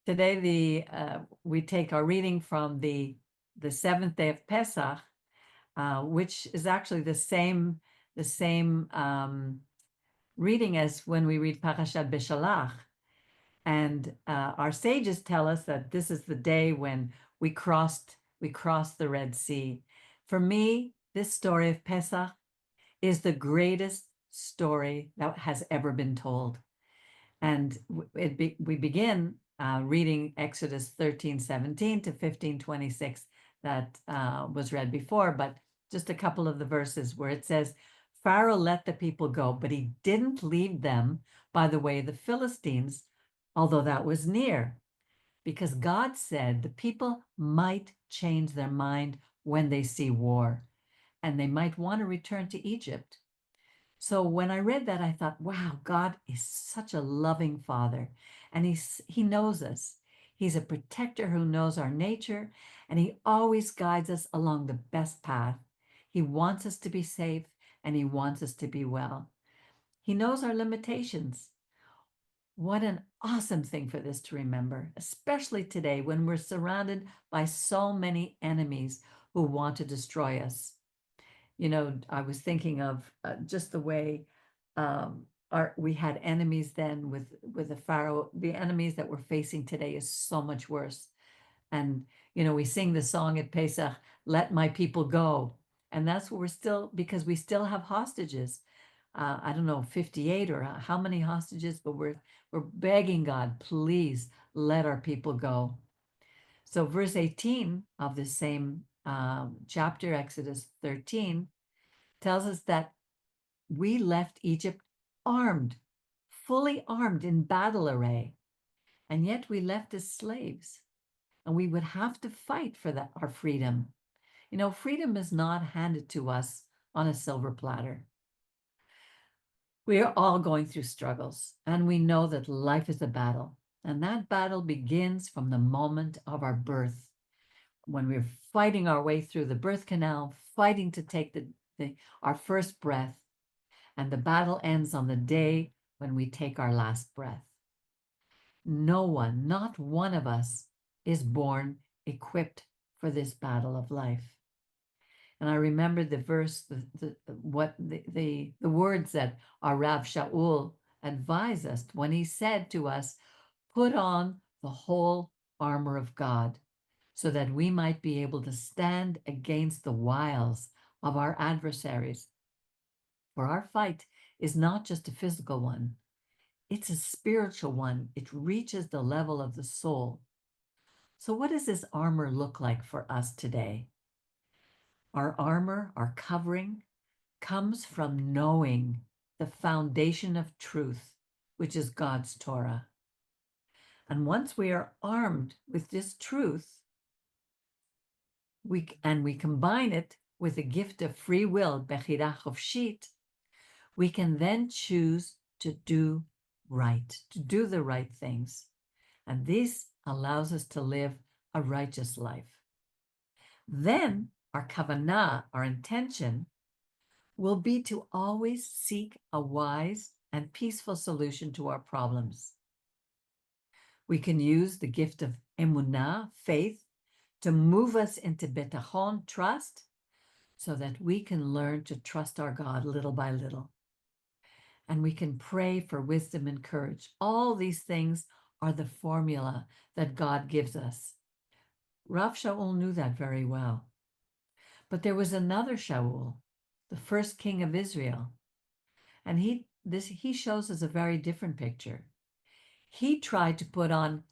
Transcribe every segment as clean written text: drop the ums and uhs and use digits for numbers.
Today, we take our reading from the seventh day of Pesach, which is actually the same reading as when we read Parashat Beshalach. And our sages tell us that this is the day when we crossed the Red Sea. For me, this story of Pesach is the greatest story that has ever been told. And we begin reading Exodus 13:17 to 15:26 that was read before, but just a couple of the verses where it says, Pharaoh let the people go, but he didn't leave them by the way of the Philistines, although that was near, because God said the people might change their mind when they see war, and they might want to return to Egypt. So when I read that, I thought, wow, God is such a loving Father, and he knows us. He's a protector who knows our nature, and he always guides us along the best path. He wants us to be safe, and he wants us to be well. He knows our limitations. What an awesome thing for this to remember, especially today when we're surrounded by so many enemies who want to destroy us. I was thinking of just the way we had enemies then with the Pharaoh. The enemies that we're facing today is so much worse. And we sing the song at Pesach, "Let my people go," and that's what we're still, because we still have hostages. I don't know, 58 or how many hostages, but we're begging God, please let our people go. So verse 18 of the same chapter, Exodus 13, tells us that we left Egypt armed, fully armed in battle array, and yet we left as slaves, and we would have to fight for our freedom. Freedom is not handed to us on a silver platter. We are all going through struggles, and we know that life is a battle, and that battle begins from the moment of our birth, when we're fighting our way through the birth canal, fighting to take our first breath, and the battle ends on the day when we take our last breath. No one, not one of us, is born equipped for this battle of life. And I remember the verse, the words that our Rav Shaul advised us when he said to us, "Put on the whole armor of God, so that we might be able to stand against the wiles of our adversaries. For our fight is not just a physical one, it's a spiritual one. It reaches the level of the soul." So what does this armor look like for us today? Our armor, our covering, comes from knowing the foundation of truth, which is God's Torah. And once we are armed with this truth, we combine it with the gift of free will, bechira chofshit, we can then choose to do right, to do the right things. And this allows us to live a righteous life. Then our kavanah, our intention, will be to always seek a wise and peaceful solution to our problems. We can use the gift of emunah, faith, to move us into betachon, trust, so that we can learn to trust our God little by little. And we can pray for wisdom and courage. All these things are the formula that God gives us. Rav Shaul knew that very well. But there was another Shaul, the first king of Israel, and he shows us a very different picture. He tried to put on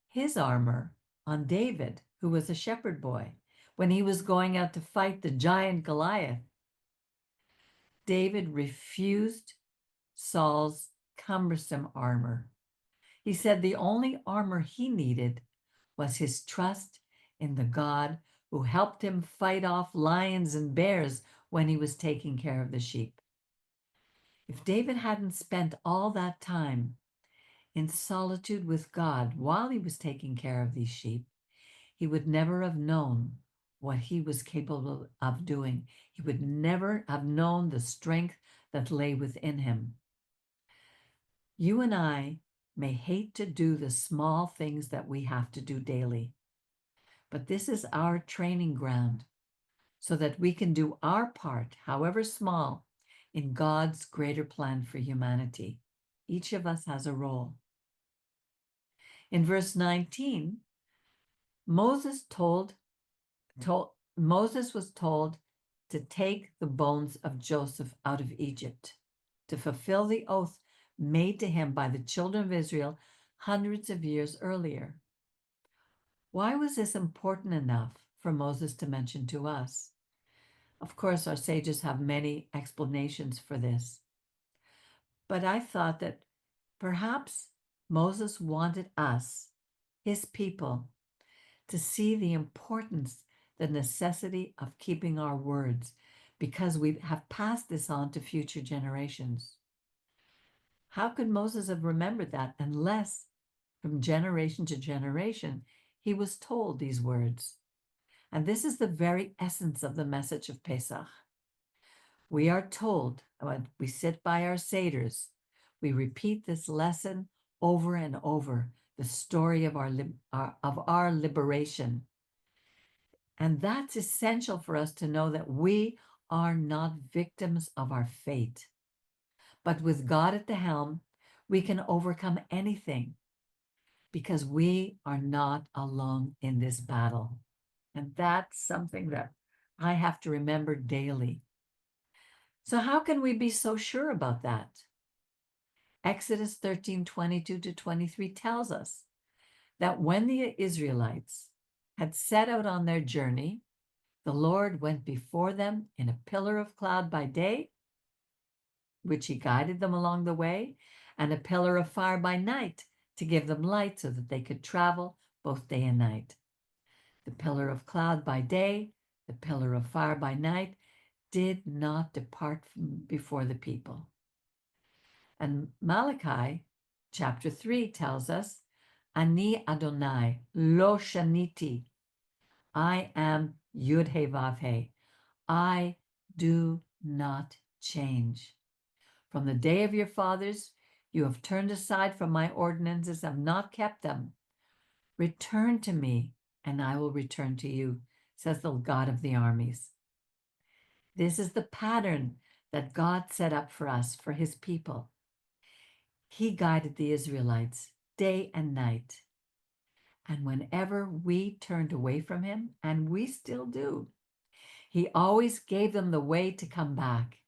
his armor on David, who was a shepherd boy, when he was going out to fight the giant Goliath. David refused Saul's cumbersome armor. He said the only armor he needed was his trust in the God who helped him fight off lions and bears when he was taking care of the sheep. If David hadn't spent all that time in solitude with God while he was taking care of these sheep, he would never have known what he was capable of doing. He would never have known the strength that lay within him. You and I may hate to do the small things that we have to do daily. But this is our training ground so that we can do our part, however small, in God's greater plan for humanity. Each of us has a role. In verse 19, Moses was told to take the bones of Joseph out of Egypt to fulfill the oath made to him by the children of Israel hundreds of years earlier. Why was this important enough for Moses to mention to us? Of course, our sages have many explanations for this. But I thought that perhaps Moses wanted us, his people, to see the importance, the necessity of keeping our words, because we have passed this on to future generations. How could Moses have remembered that unless from generation to generation he was told these words? And this is the very essence of the message of Pesach. We are told, when we sit by our seders, we repeat this lesson over and over, the story of our liberation. And that's essential for us to know that we are not victims of our fate. But with God at the helm, we can overcome anything because we are not alone in this battle. And that's something that I have to remember daily. So how can we be so sure about that? Exodus 13:22-23 tells us that when the Israelites had set out on their journey, the Lord went before them in a pillar of cloud by day, which he guided them along the way, and a pillar of fire by night to give them light so that they could travel both day and night. The pillar of cloud by day, the pillar of fire by night, did not depart from before the people. And Malachi chapter 3 tells us, Ani Adonai, lo shaniti. I am Yud He Vav He. I do not change. From the day of your fathers, you have turned aside from my ordinances, have not kept them. Return to me, and I will return to you, says the God of the armies. This is the pattern that God set up for us, for his people. He guided the Israelites day and night. And whenever we turned away from him, and we still do, he always gave them the way to come back.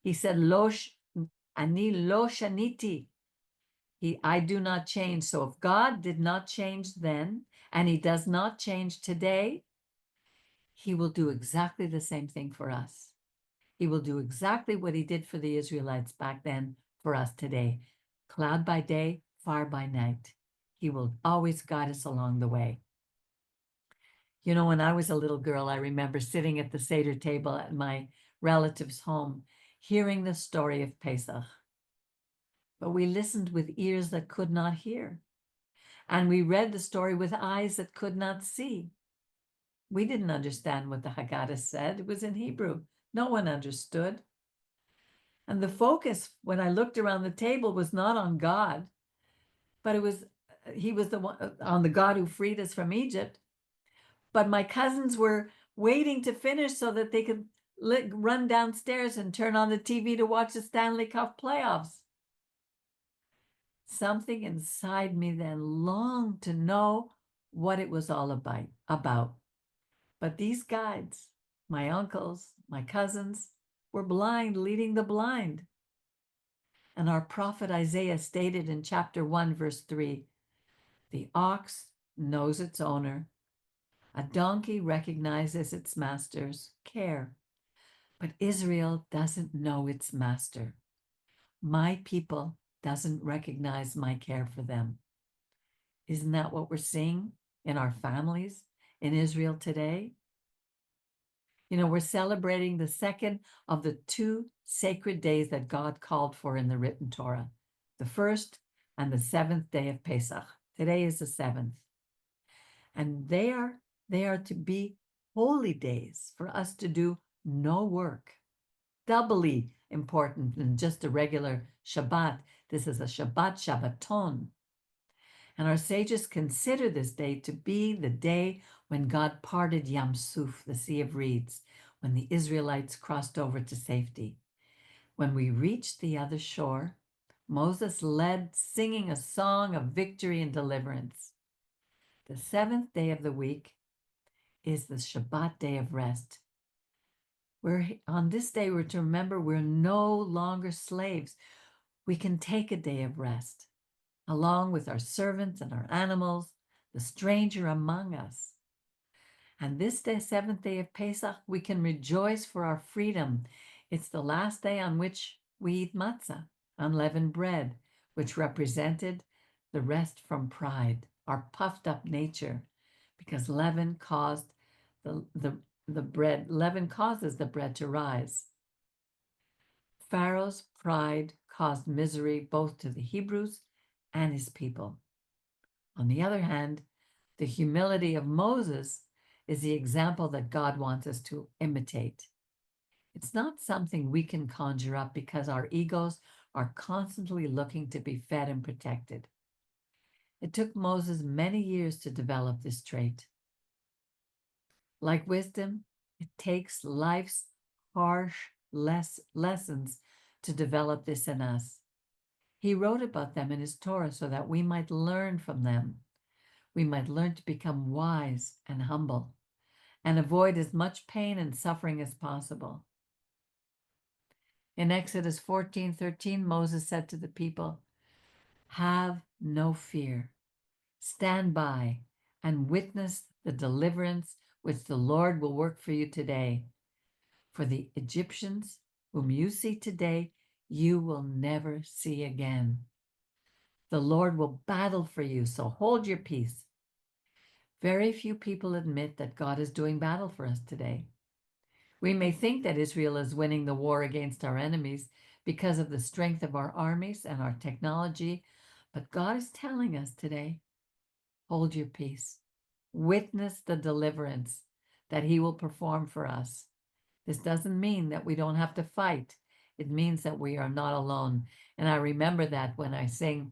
He said, Ani lo shaniti. I do not change. So if God did not change then, and he does not change today, he will do exactly the same thing for us. He will do exactly what he did for the Israelites back then for us today. Cloud by day, fire by night. He will always guide us along the way. You know, when I was a little girl, I remember sitting at the Seder table at my relative's home, hearing the story of Pesach. But we listened with ears that could not hear. And we read the story with eyes that could not see. We didn't understand what the Haggadah said. It was in Hebrew. No one understood. And the focus, when I looked around the table, was not on God, but he was the one on the God who freed us from Egypt. But my cousins were waiting to finish so that they could run downstairs and turn on the TV to watch the Stanley Cup playoffs. Something inside me then longed to know what it was all about. But these guides, my uncles, my cousins, were blind, leading the blind. And our prophet Isaiah stated in chapter 1, verse 3, the ox knows its owner. A donkey recognizes its master's care. But Israel doesn't know its master. My people doesn't recognize my care for them. Isn't that what we're seeing in our families in Israel today? You know, we're celebrating the second of the two sacred days that God called for in the written Torah, the first and the seventh day of Pesach. Today is the seventh. And they are to be holy days for us to do no work. Doubly important than just a regular Shabbat. This is a Shabbat, Shabbaton. And our sages consider this day to be the day when God parted Yamsuf, the Sea of Reeds, when the Israelites crossed over to safety. When we reached the other shore, Moses led singing a song of victory and deliverance. The seventh day of the week is the Shabbat day of rest. On this day, we're to remember we're no longer slaves. We can take a day of rest, along with our servants and our animals, the stranger among us. And this day, seventh day of Pesach, we can rejoice for our freedom. It's the last day on which we eat matzah, unleavened bread, which represented the rest from pride, our puffed up nature, because leaven caused the bread, leaven causes the bread to rise. Pharaoh's pride caused misery both to the Hebrews and his people. On the other hand, the humility of Moses is the example that God wants us to imitate. It's not something we can conjure up because our egos are constantly looking to be fed and protected. It took Moses many years to develop this trait. Like wisdom, it takes life's harsh lessons to develop this in us. He wrote about them in his Torah so that we might learn from them. We might learn to become wise and humble and avoid as much pain and suffering as possible. In Exodus 14:13, Moses said to the people, "Have no fear. Stand by and witness the deliverance which the Lord will work for you today. For the Egyptians whom you see today, you will never see again. The Lord will battle for you, so hold your peace." Very few people admit that God is doing battle for us today. We may think that Israel is winning the war against our enemies because of the strength of our armies and our technology, but God is telling us today, hold your peace. Witness the deliverance that he will perform for us. This doesn't mean that we don't have to fight. It means that we are not alone. And I remember that when I sing,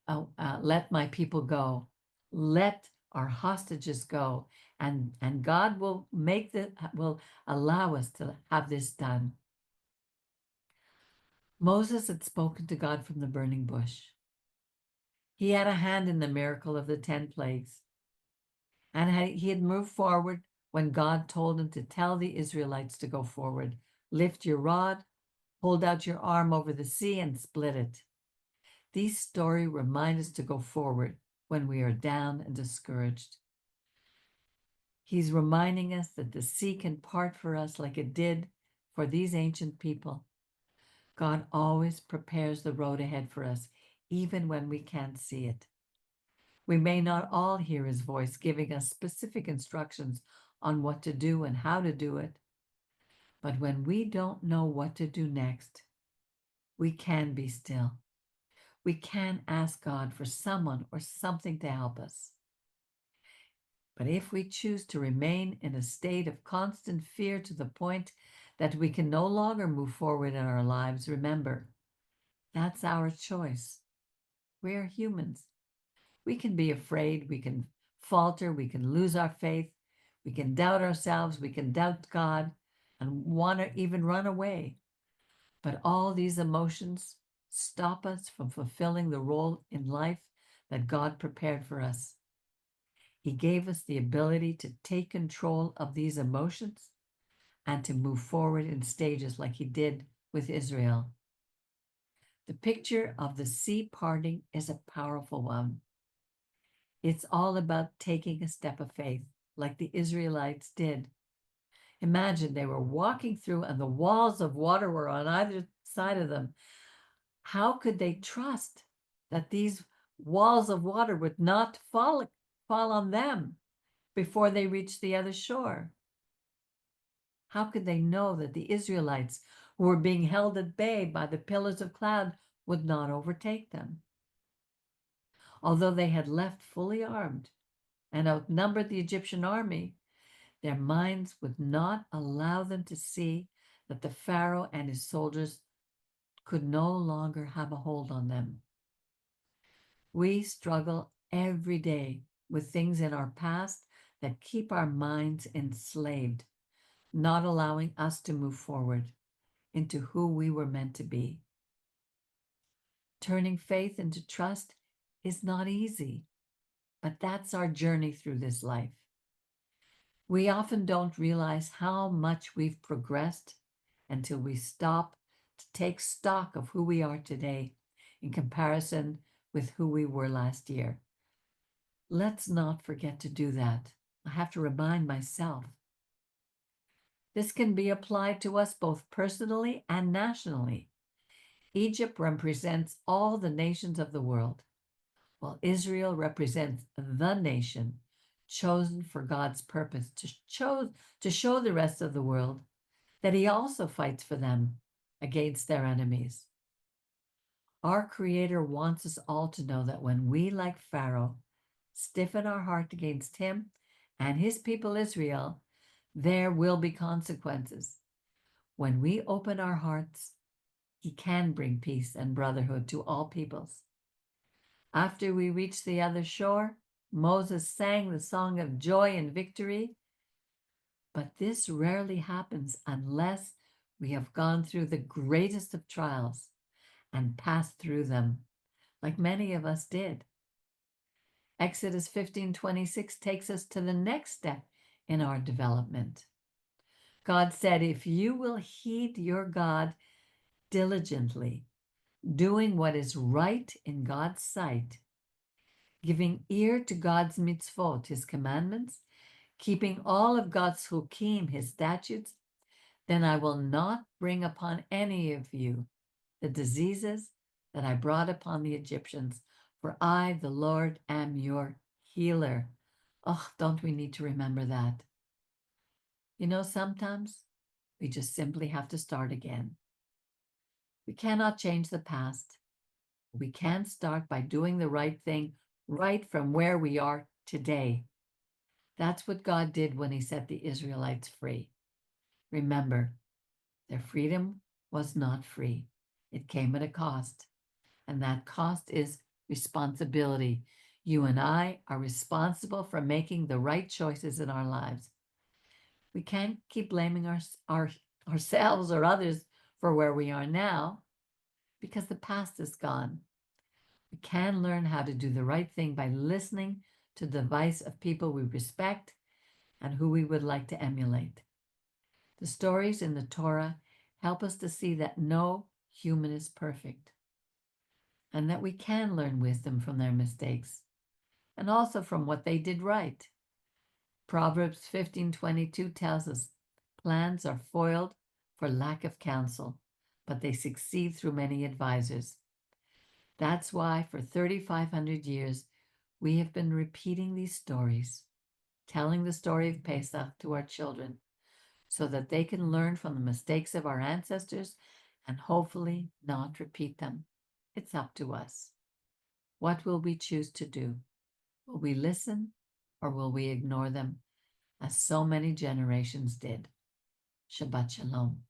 let my people go, let our hostages go, and God will will allow us to have this done. Moses had spoken to God from the burning bush. He had a hand in the miracle of the 10 plagues, and he had moved forward when God told him to tell the Israelites to go forward. Lift your rod, hold out your arm over the sea, and split it. These stories remind us to go forward when we are down and discouraged. He's reminding us that the sea can part for us like it did for these ancient people. God always prepares the road ahead for us, even when we can't see it. We may not all hear his voice giving us specific instructions on what to do and how to do it, but when we don't know what to do next, we can be still. We can ask God for someone or something to help us. But if we choose to remain in a state of constant fear to the point that we can no longer move forward in our lives, remember, that's our choice. We're humans. We can be afraid, we can falter, we can lose our faith, we can doubt ourselves, we can doubt God, and want to even run away. But all these emotions stop us from fulfilling the role in life that God prepared for us. He gave us the ability to take control of these emotions and to move forward in stages like he did with Israel. The picture of the sea parting is a powerful one. It's all about taking a step of faith, like the Israelites did. Imagine they were walking through and the walls of water were on either side of them. How could they trust that these walls of water would not fall on them before they reached the other shore? How could they know that the Israelites, who were being held at bay by the pillars of cloud, would not overtake them? Although they had left fully armed and outnumbered the Egyptian army, their minds would not allow them to see that the Pharaoh and his soldiers could no longer have a hold on them. We struggle every day with things in our past that keep our minds enslaved, not allowing us to move forward into who we were meant to be. Turning faith into trust is not easy, but that's our journey through this life. We often don't realize how much we've progressed until we stop to take stock of who we are today in comparison with who we were last year. Let's not forget to do that. I have to remind myself. This can be applied to us both personally and nationally. Egypt represents all the nations of the world, while Israel represents the nation chosen for God's purpose to show the rest of the world that he also fights for them against their enemies. Our Creator wants us all to know that when we, like Pharaoh, stiffen our heart against him and his people Israel, there will be consequences. When we open our hearts, he can bring peace and brotherhood to all peoples. After we reached the other shore, Moses sang the song of joy and victory. But this rarely happens unless we have gone through the greatest of trials and passed through them, like many of us did. Exodus 15:26 takes us to the next step in our development. God said, if you will heed your God diligently, doing what is right in God's sight, giving ear to God's mitzvot, his commandments, keeping all of God's hukim, his statutes, then I will not bring upon any of you the diseases that I brought upon the Egyptians, for I, the Lord, am your healer. Oh, don't we need to remember that? You know, sometimes we just simply have to start again. We cannot change the past. We can start by doing the right thing right from where we are today. That's what God did when he set the Israelites free. Remember, their freedom was not free. It came at a cost, and that cost is responsibility. You and I are responsible for making the right choices in our lives. We can't keep blaming ourselves or others for where we are now because the past is gone. We can learn how to do the right thing by listening to the advice of people we respect and who we would like to emulate. The stories in the Torah help us to see that no human is perfect and that we can learn wisdom from their mistakes and also from what they did right. Proverbs 15:22 tells us, plans are foiled for lack of counsel, but they succeed through many advisors. That's why for 3,500 years, we have been repeating these stories, telling the story of Pesach to our children, so that they can learn from the mistakes of our ancestors and hopefully not repeat them. It's up to us. What will we choose to do? Will we listen or will we ignore them, as so many generations did? Shabbat Shalom.